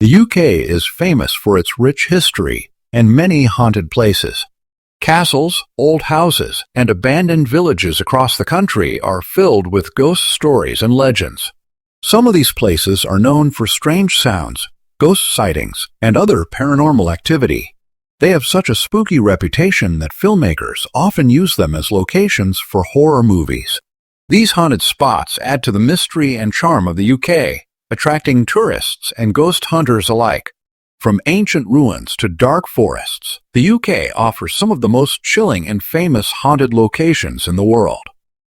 The UK is famous for its rich history and many haunted places. Castles, old houses, and abandoned villages across the country are filled with ghost stories and legends. Some of these places are known for strange sounds, ghost sightings, and other paranormal activity. They have such a spooky reputation that filmmakers often use them as locations for horror movies. These haunted spots add to the mystery and charm of the UK, attracting tourists and ghost hunters alike. From ancient ruins to dark forests, the UK offers some of the most chilling and famous haunted locations in the world.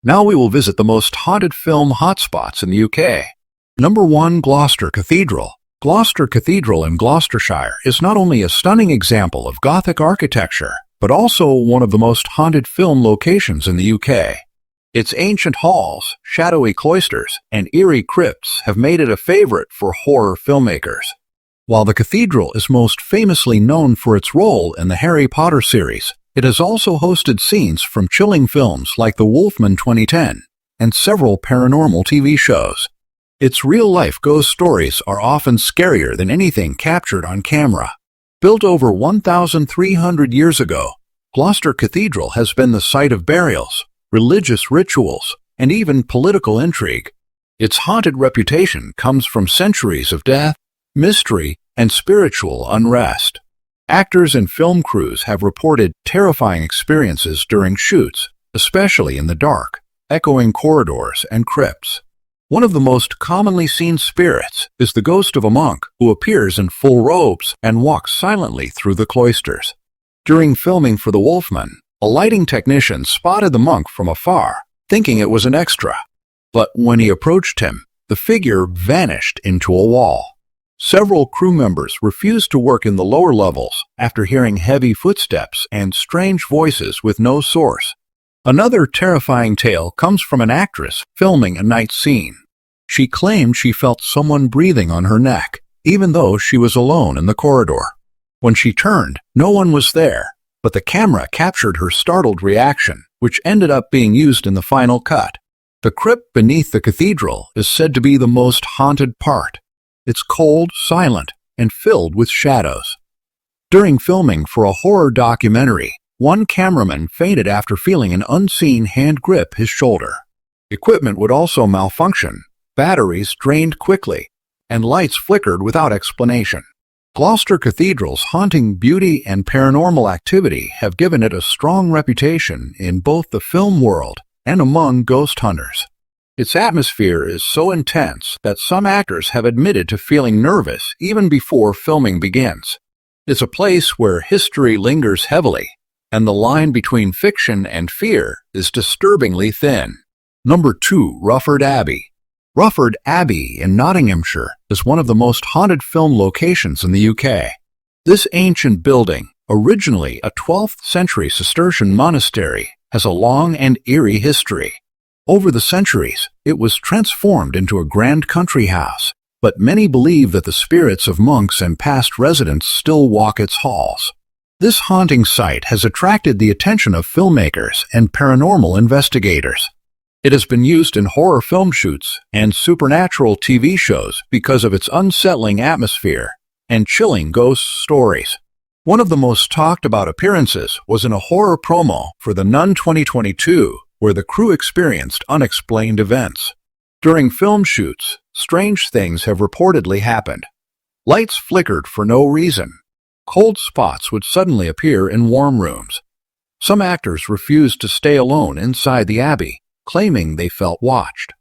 Now we will visit the most haunted film hotspots in the UK. Number 1. Gloucester Cathedral. Gloucester Cathedral in Gloucestershire is not only a stunning example of Gothic architecture, but also one of the most haunted film locations in the UK. Its ancient halls, shadowy cloisters, and eerie crypts have made it a favorite for horror filmmakers. While the cathedral is most famously known for its role in the Harry Potter series, it has also hosted scenes from chilling films like The Wolfman 2010 and several paranormal TV shows. Its real-life ghost stories are often scarier than anything captured on camera. Built over 1,300 years ago, Gloucester Cathedral has been the site of burials, religious rituals, and even political intrigue. Its haunted reputation comes from centuries of death, mystery, and spiritual unrest. Actors and film crews have reported terrifying experiences during shoots, especially in the dark, echoing corridors and crypts. One of the most commonly seen spirits is the ghost of a monk who appears in full robes and walks silently through the cloisters. During filming for The Wolfman, a lighting technician spotted the monk from afar, thinking it was an extra. But when he approached him, the figure vanished into a wall. Several crew members refused to work in the lower levels after hearing heavy footsteps and strange voices with no source. Another terrifying tale comes from an actress filming a night scene. She claimed she felt someone breathing on her neck, even though she was alone in the corridor. When she turned, no one was there, but the camera captured her startled reaction, which ended up being used in the final cut. The crypt beneath the cathedral is said to be the most haunted part. It's cold, silent, and filled with shadows. During filming for a horror documentary, one cameraman fainted after feeling an unseen hand grip his shoulder. Equipment would also malfunction, batteries drained quickly, and lights flickered without explanation. Gloucester Cathedral's haunting beauty and paranormal activity have given it a strong reputation in both the film world and among ghost hunters. Its atmosphere is so intense that some actors have admitted to feeling nervous even before filming begins. It's a place where history lingers heavily, and the line between fiction and fear is disturbingly thin. Number 2. Rufford Abbey. Rufford Abbey in Nottinghamshire is one of the most haunted film locations in the UK. This ancient building, originally a 12th century Cistercian monastery, has a long and eerie history. Over the centuries, it was transformed into a grand country house, but many believe that the spirits of monks and past residents still walk its halls. This haunting site has attracted the attention of filmmakers and paranormal investigators. It has been used in horror film shoots and supernatural TV shows because of its unsettling atmosphere and chilling ghost stories. One of the most talked about appearances was in a horror promo for The Nun 2022, where the crew experienced unexplained events. During film shoots, strange things have reportedly happened. Lights flickered for no reason. Cold spots would suddenly appear in warm rooms. Some actors refused to stay alone inside the abbey, claiming they felt watched.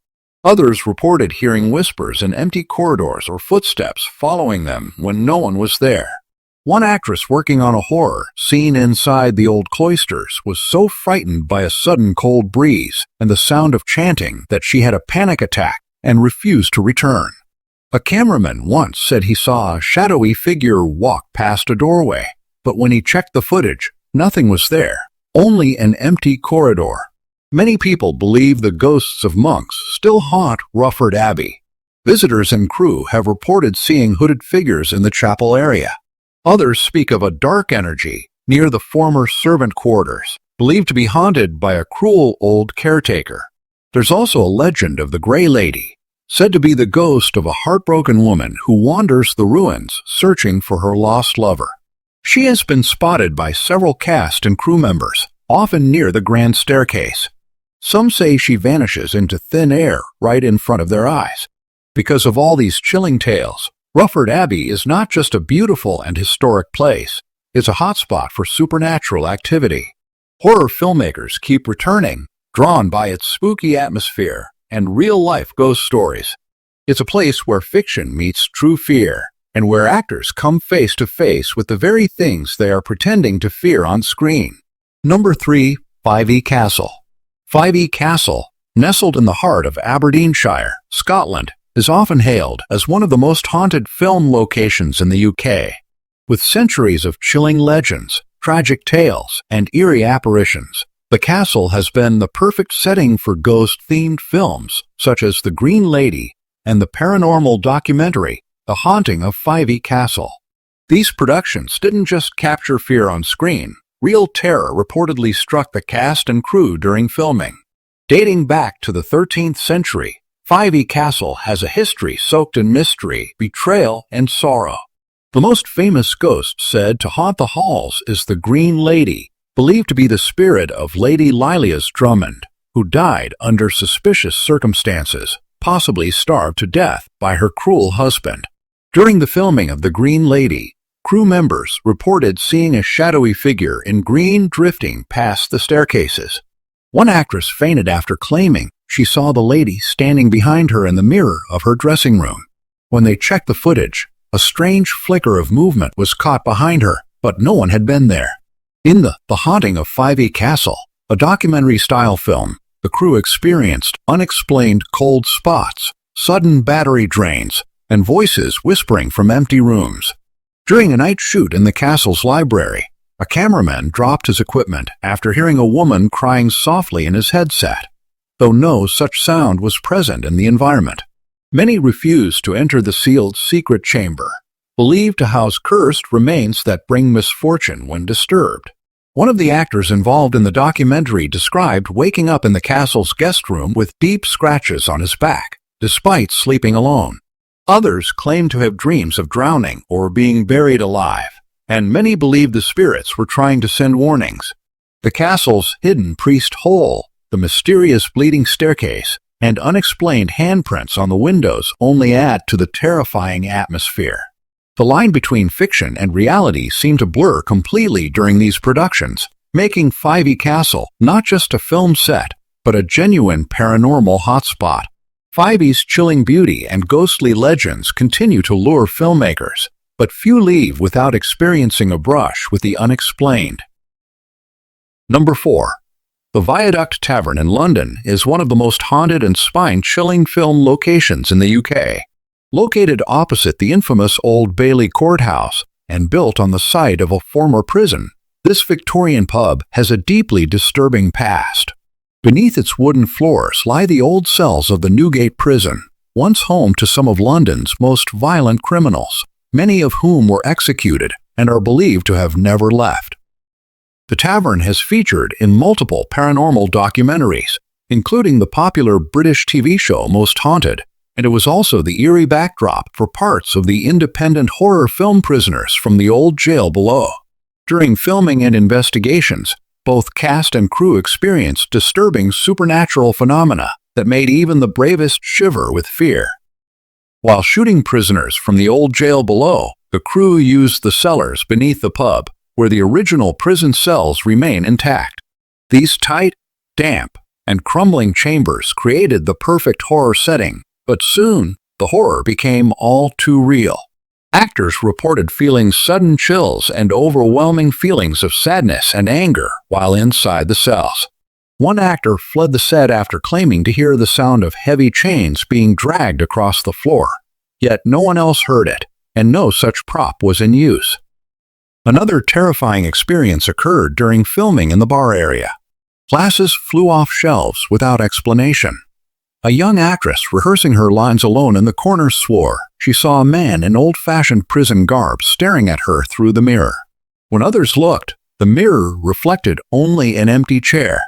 Others reported hearing whispers in empty corridors or footsteps following them when no one was there. One actress working on a horror scene inside the old cloisters was so frightened by a sudden cold breeze and the sound of chanting that she had a panic attack and refused to return. A cameraman once said he saw a shadowy figure walk past a doorway, but when he checked the footage, nothing was there, only an empty corridor. Many people believe the ghosts of monks still haunt Rufford Abbey. Visitors and crew have reported seeing hooded figures in the chapel area. Others speak of a dark energy near the former servant quarters, believed to be haunted by a cruel old caretaker. There's also a legend of the Grey Lady, said to be the ghost of a heartbroken woman who wanders the ruins searching for her lost lover. She has been spotted by several cast and crew members, often near the grand staircase. Some say she vanishes into thin air right in front of their eyes. Because of all these chilling tales, Rufford Abbey is not just a beautiful and historic place, it's a hotspot for supernatural activity. Horror filmmakers keep returning, drawn by its spooky atmosphere and real-life ghost stories. It's a place where fiction meets true fear, and where actors come face to face with the very things they are pretending to fear on screen. Number 3. Vioaduct Castle. Vioaduct Castle, nestled in the heart of Aberdeenshire, Scotland, is often hailed as one of the most haunted film locations in the UK. With centuries of chilling legends, tragic tales, and eerie apparitions, the castle has been the perfect setting for ghost-themed films such as The Green Lady and the paranormal documentary The Haunting of Vioaduct Castle. These productions didn't just capture fear on screen, real terror reportedly struck the cast and crew during filming. Dating back to the 13th century, Vioaduct Castle has a history soaked in mystery, betrayal, and sorrow. The most famous ghost said to haunt the halls is the Green Lady, believed to be the spirit of Lady Lilias Drummond, who died under suspicious circumstances, possibly starved to death by her cruel husband. During the filming of The Green Lady, crew members reported seeing a shadowy figure in green drifting past the staircases. One actress fainted after claiming she saw the lady standing behind her in the mirror of her dressing room. When they checked the footage, a strange flicker of movement was caught behind her, but no one had been there. In The Haunting of Vioaduct Castle, a documentary-style film, the crew experienced unexplained cold spots, sudden battery drains, and voices whispering from empty rooms. During a night shoot in the castle's library, a cameraman dropped his equipment after hearing a woman crying softly in his headset, though no such sound was present in the environment. Many refused to enter the sealed secret chamber, believed to house cursed remains that bring misfortune when disturbed. One of the actors involved in the documentary described waking up in the castle's guest room with deep scratches on his back, despite sleeping alone. Others claimed to have dreams of drowning or being buried alive, and many believed the spirits were trying to send warnings. The castle's hidden priest hole, the mysterious bleeding staircase, and unexplained handprints on the windows only add to the terrifying atmosphere. The line between fiction and reality seemed to blur completely during these productions, making Vioaduct Castle not just a film set, but a genuine paranormal hotspot. Vioaduct's chilling beauty and ghostly legends continue to lure filmmakers, but few leave without experiencing a brush with the unexplained. Number 4. The Vioaduct Tavern in London is one of the most haunted and spine-chilling film locations in the UK. Located opposite the infamous Old Bailey Courthouse and built on the site of a former prison, this Victorian pub has a deeply disturbing past. Beneath its wooden floors lie the old cells of the Newgate prison, once home to some of London's most violent criminals, many of whom were executed and are believed to have never left. The tavern has featured in multiple paranormal documentaries, including the popular British TV show Most Haunted, and it was also the eerie backdrop for parts of the independent horror film Prisoners from the Old Jail Below. During filming and investigations, both cast and crew experienced disturbing supernatural phenomena that made even the bravest shiver with fear. While shooting Prisoners from the Old Jail Below, the crew used the cellars beneath the pub, where the original prison cells remain intact. These tight, damp, and crumbling chambers created the perfect horror setting, but soon the horror became all too real. Actors reported feeling sudden chills and overwhelming feelings of sadness and anger while inside the cells. One actor fled the set after claiming to hear the sound of heavy chains being dragged across the floor, yet no one else heard it, and no such prop was in use. Another terrifying experience occurred during filming in the bar area. Glasses flew off shelves without explanation. A young actress rehearsing her lines alone in the corner swore she saw a man in old-fashioned prison garb staring at her through the mirror. When others looked, the mirror reflected only an empty chair.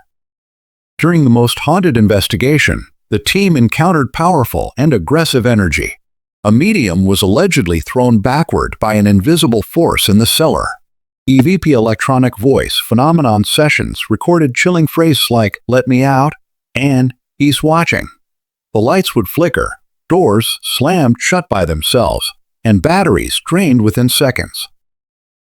During the Most Haunted investigation, the team encountered powerful and aggressive energy. A medium was allegedly thrown backward by an invisible force in the cellar. EVP electronic voice phenomenon sessions recorded chilling phrases like, "Let me out," and "He's watching." The lights would flicker, doors slammed shut by themselves, and batteries drained within seconds.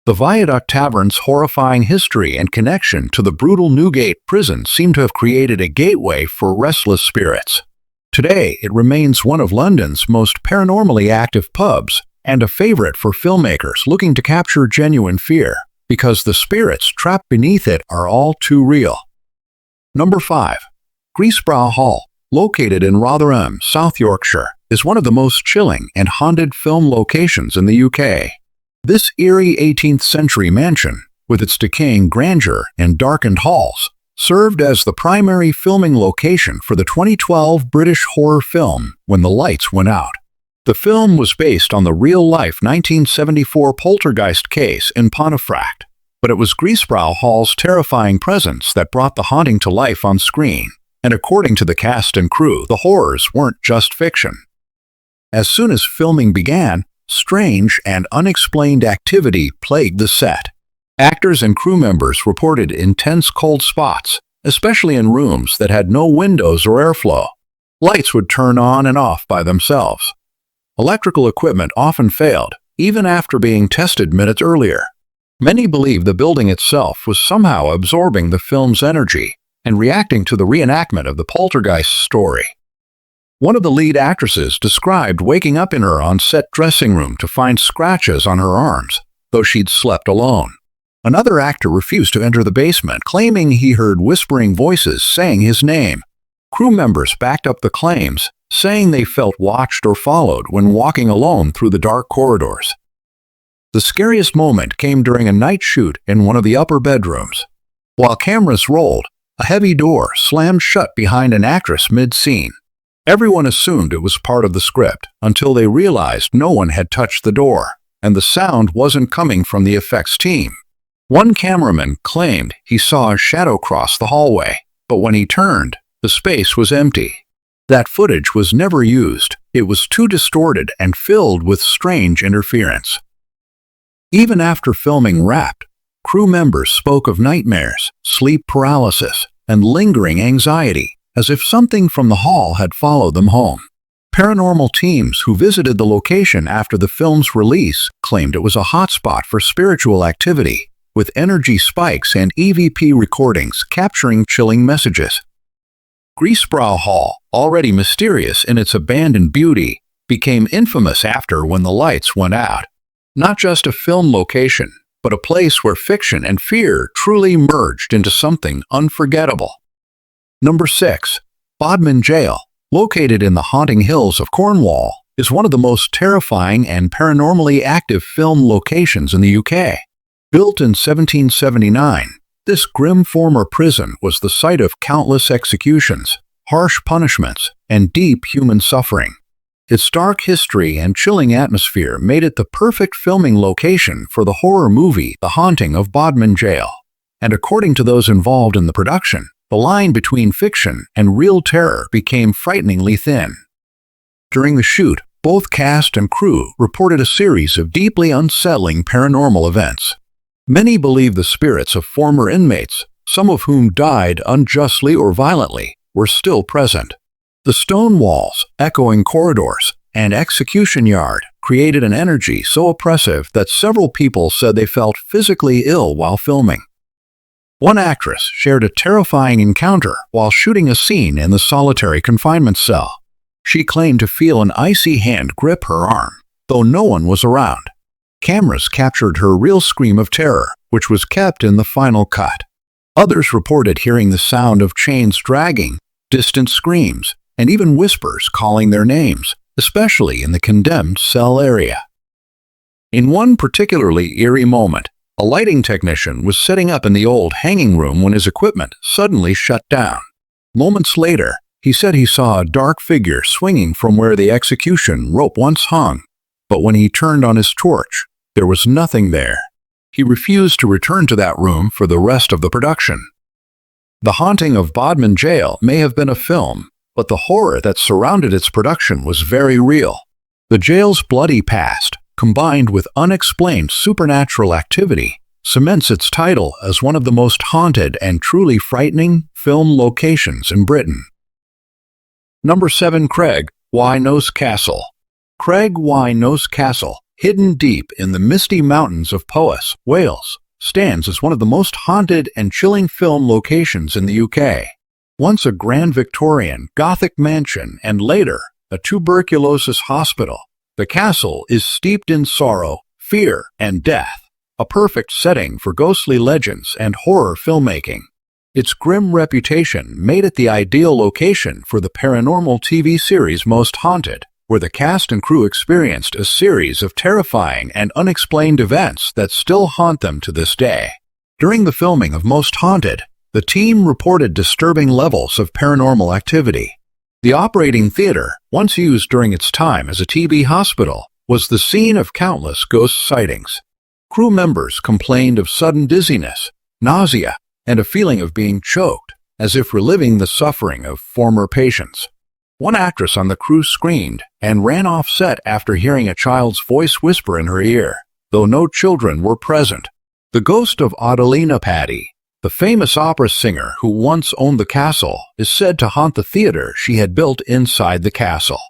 The Vioaduct Tavern's horrifying history and connection to the brutal Newgate prison seem to have created a gateway for restless spirits. Today, it remains one of London's most paranormally active pubs and a favorite for filmmakers looking to capture genuine fear, because the spirits trapped beneath it are all too real. Number 5. Greasebrow Hall, located in Rotherham, South Yorkshire, is one of the most chilling and haunted film locations in the UK. This eerie 18th century mansion, with its decaying grandeur and darkened halls, served as the primary filming location for the 2012 British horror film When the Lights Went Out. The film was based on the real-life 1974 poltergeist case in Pontefract, but it was Greasebrow Hall's terrifying presence that brought the haunting to life on screen, and according to the cast and crew, the horrors weren't just fiction. As soon as filming began, strange and unexplained activity plagued the set. Actors and crew members reported intense cold spots, especially in rooms that had no windows or airflow. Lights would turn on and off by themselves. Electrical equipment often failed, even after being tested minutes earlier. Many believe the building itself was somehow absorbing the film's energy and reacting to the reenactment of the poltergeist story. One of the lead actresses described waking up in her on-set dressing room to find scratches on her arms, though she'd slept alone. Another actor refused to enter the basement, claiming he heard whispering voices saying his name. Crew members backed up the claims, saying they felt watched or followed when walking alone through the dark corridors. The scariest moment came during a night shoot in one of the upper bedrooms. While cameras rolled, a heavy door slammed shut behind an actress mid-scene. Everyone assumed it was part of the script until they realized no one had touched the door, and the sound wasn't coming from the effects team. One cameraman claimed he saw a shadow cross the hallway, but when he turned, the space was empty. That footage was never used. It was too distorted and filled with strange interference. Even after filming wrapped, crew members spoke of nightmares, sleep paralysis, and lingering anxiety, as if something from the hall had followed them home. Paranormal teams who visited the location after the film's release claimed it was a hotspot for spiritual activity, with energy spikes and EVP recordings capturing chilling messages. Greasebrow Hall, already mysterious in its abandoned beauty, became infamous after When the Lights Went Out. Not just a film location, but a place where fiction and fear truly merged into something unforgettable. Number 6. Bodmin Jail, located in the haunting hills of Cornwall, is one of the most terrifying and paranormally active film locations in the UK. Built in 1779, this grim former prison was the site of countless executions, harsh punishments, and deep human suffering. Its dark history and chilling atmosphere made it the perfect filming location for the horror movie The Haunting of Bodmin Jail. And according to those involved in the production, the line between fiction and real terror became frighteningly thin. During the shoot, both cast and crew reported a series of deeply unsettling paranormal events. Many believe the spirits of former inmates, some of whom died unjustly or violently, were still present. The stone walls, echoing corridors, and execution yard created an energy so oppressive that several people said they felt physically ill while filming. One actress shared a terrifying encounter while shooting a scene in the solitary confinement cell. She claimed to feel an icy hand grip her arm, though no one was around. Cameras captured her real scream of terror, which was kept in the final cut. Others reported hearing the sound of chains dragging, distant screams, and even whispers calling their names, especially in the condemned cell area. In one particularly eerie moment, a lighting technician was setting up in the old hanging room when his equipment suddenly shut down. Moments later, he said he saw a dark figure swinging from where the execution rope once hung, but when he turned on his torch, there was nothing there. He refused to return to that room for the rest of the production. The Haunting of Bodmin Jail may have been a film, but the horror that surrounded its production was very real. The jail's bloody past, combined with unexplained supernatural activity, cements its title as one of the most haunted and truly frightening film locations in Britain. Number 7. Wos Castle. Wos Castle, hidden deep in the misty mountains of Powys, Wales, stands as one of the most haunted and chilling film locations in the UK. Once a grand Victorian Gothic mansion and later a tuberculosis hospital, the castle is steeped in sorrow, fear, and death, a perfect setting for ghostly legends and horror filmmaking. Its grim reputation made it the ideal location for the paranormal TV series Most Haunted, where the cast and crew experienced a series of terrifying and unexplained events that still haunt them to this day. During the filming of Most Haunted, the team reported disturbing levels of paranormal activity. The operating theater, once used during its time as a TB hospital, was the scene of countless ghost sightings. Crew members complained of sudden dizziness, nausea, and a feeling of being choked, as if reliving the suffering of former patients. One actress on the crew screamed and ran off set after hearing a child's voice whisper in her ear, though no children were present. The ghost of Adelina Patti, the famous opera singer who once owned the castle, is said to haunt the theater she had built inside the castle.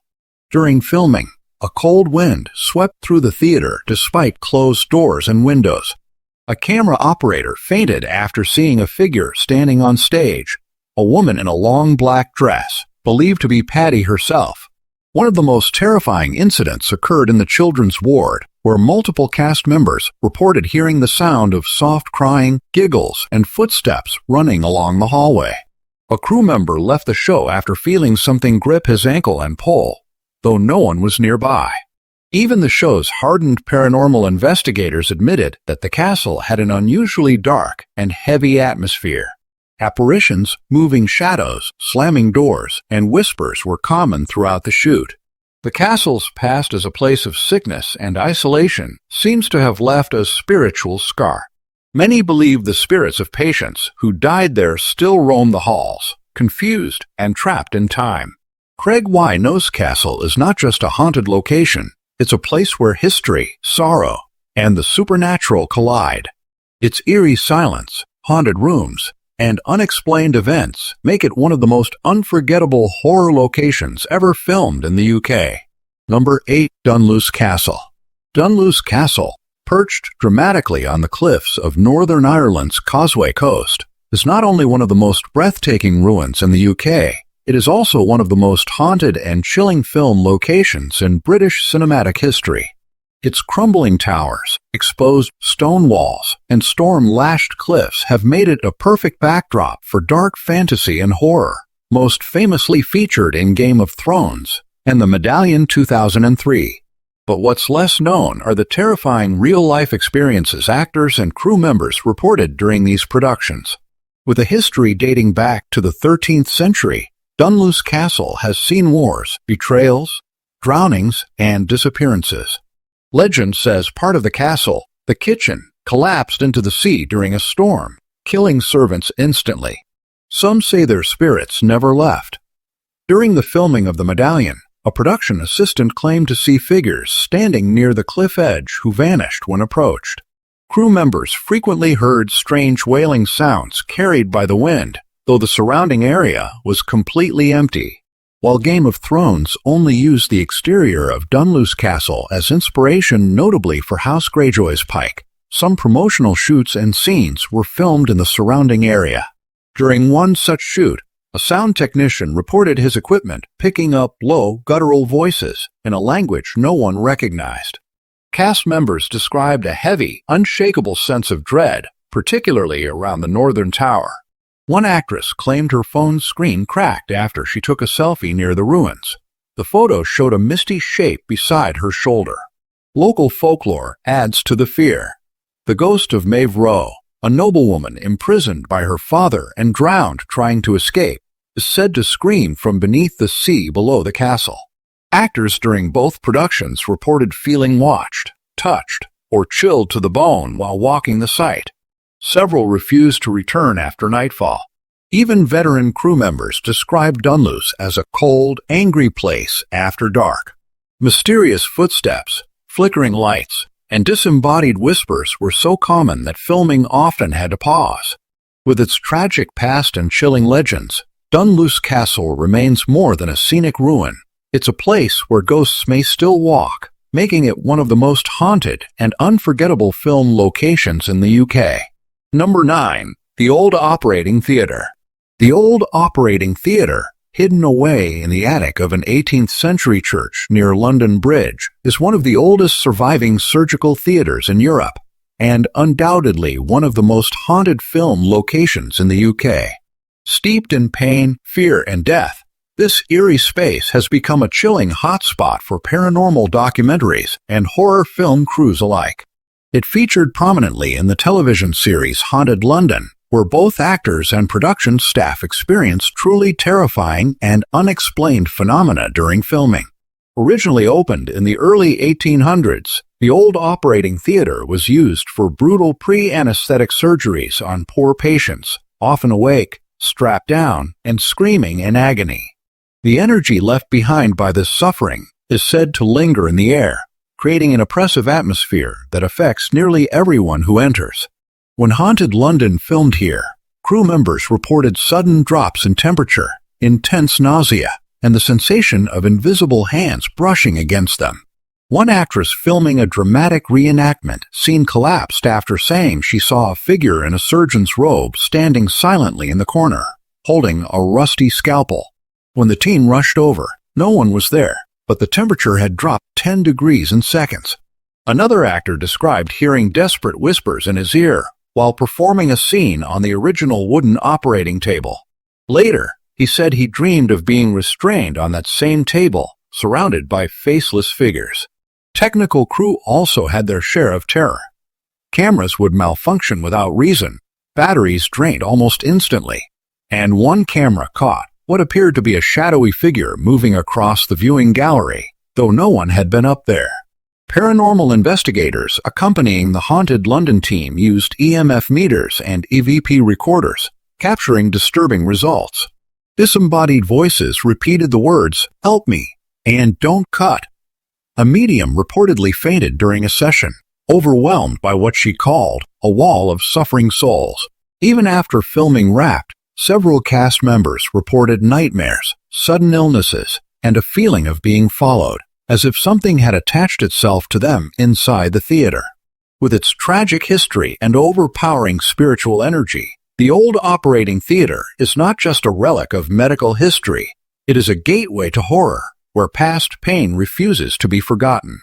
During filming, a cold wind swept through the theater despite closed doors and windows. A camera operator fainted after seeing a figure standing on stage, a woman in a long black dress, believed to be Patti herself. One of the most terrifying incidents occurred in the children's ward, where multiple cast members reported hearing the sound of soft crying, giggles, and footsteps running along the hallway. A crew member left the show after feeling something grip his ankle and pull, though no one was nearby. Even the show's hardened paranormal investigators admitted that the castle had an unusually dark and heavy atmosphere. Apparitions, moving shadows, slamming doors, and whispers were common throughout the shoot. The castle's past as a place of sickness and isolation seems to have left a spiritual scar. Many believe the spirits of patients who died there still roam the halls, confused and trapped in time. Wos Castle is not just a haunted location, it's a place where history, sorrow, and the supernatural collide. Its eerie silence, haunted rooms, and unexplained events make it one of the most unforgettable horror locations ever filmed in the UK. Number 8. Dunloo Castle. Dunloo Castle, perched dramatically on the cliffs of Northern Ireland's Causeway Coast, is not only one of the most breathtaking ruins in the UK, it is also one of the most haunted and chilling film locations in British cinematic history. Its crumbling towers, exposed stone walls, and storm-lashed cliffs have made it a perfect backdrop for dark fantasy and horror, most famously featured in Game of Thrones and The Medallion 2003. But what's less known are the terrifying real-life experiences actors and crew members reported during these productions. With a history dating back to the 13th century, Dunloo Castle has seen wars, betrayals, drownings, and disappearances. Legend says part of the castle, the kitchen, collapsed into the sea during a storm, killing servants instantly. Some say their spirits never left. During the filming of The Medallion, a production assistant claimed to see figures standing near the cliff edge who vanished when approached. Crew members frequently heard strange wailing sounds carried by the wind, though the surrounding area was completely empty. While Game of Thrones only used the exterior of Dunloo Castle as inspiration notably for House Greyjoy's pike, some promotional shoots and scenes were filmed in the surrounding area. During one such shoot, a sound technician reported his equipment picking up low, guttural voices in a language no one recognized. Cast members described a heavy, unshakable sense of dread, particularly around the northern tower. One actress claimed her phone's screen cracked after she took a selfie near the ruins. The photo showed a misty shape beside her shoulder. Local folklore adds to the fear. The ghost of Maeve Rowe, a noblewoman imprisoned by her father and drowned trying to escape, is said to scream from beneath the sea below the castle. Actors during both productions reported feeling watched, touched, or chilled to the bone while walking the site. Several refused to return after nightfall. Even veteran crew members described Dunloo as a cold, angry place after dark. Mysterious footsteps, flickering lights, and disembodied whispers were so common that filming often had to pause. With its tragic past and chilling legends, Dunloo Castle remains more than a scenic ruin. It's a place where ghosts may still walk, making it one of the most haunted and unforgettable film locations in the UK. Number 9. The Old Operating Theatre. The Old Operating Theatre, hidden away in the attic of an 18th-century church near London Bridge, is one of the oldest surviving surgical theatres in Europe, and undoubtedly one of the most haunted film locations in the UK. Steeped in pain, fear, and death, this eerie space has become a chilling hotspot for paranormal documentaries and horror film crews alike. It featured prominently in the television series Haunted London, where both actors and production staff experienced truly terrifying and unexplained phenomena during filming. Originally opened in the early 1800s, the Old Operating Theatre was used for brutal pre-anesthetic surgeries on poor patients, often awake, strapped down, and screaming in agony. The energy left behind by this suffering is said to linger in the air, creating an oppressive atmosphere that affects nearly everyone who enters. When Haunted London filmed here, crew members reported sudden drops in temperature, intense nausea, and the sensation of invisible hands brushing against them. One actress filming a dramatic reenactment scene collapsed after saying she saw a figure in a surgeon's robe standing silently in the corner, holding a rusty scalpel. When the team rushed over, no one was there, but the temperature had dropped 10 degrees in seconds. Another actor described hearing desperate whispers in his ear while performing a scene on the original wooden operating table. Later, he said he dreamed of being restrained on that same table, surrounded by faceless figures. Technical crew also had their share of terror. Cameras would malfunction without reason, batteries drained almost instantly, and one camera caught what appeared to be a shadowy figure moving across the viewing gallery, though no one had been up there. Paranormal investigators accompanying the Haunted London team used EMF meters and EVP recorders, capturing disturbing results. Disembodied voices repeated the words, "Help me," and "Don't cut." A medium reportedly fainted during a session, overwhelmed by what she called a wall of suffering souls. Even after filming wrapped, several cast members reported nightmares, sudden illnesses, and a feeling of being followed, as if something had attached itself to them inside the theater. With its tragic history and overpowering spiritual energy, the Old Operating Theatre is not just a relic of medical history, it is a gateway to horror, where past pain refuses to be forgotten.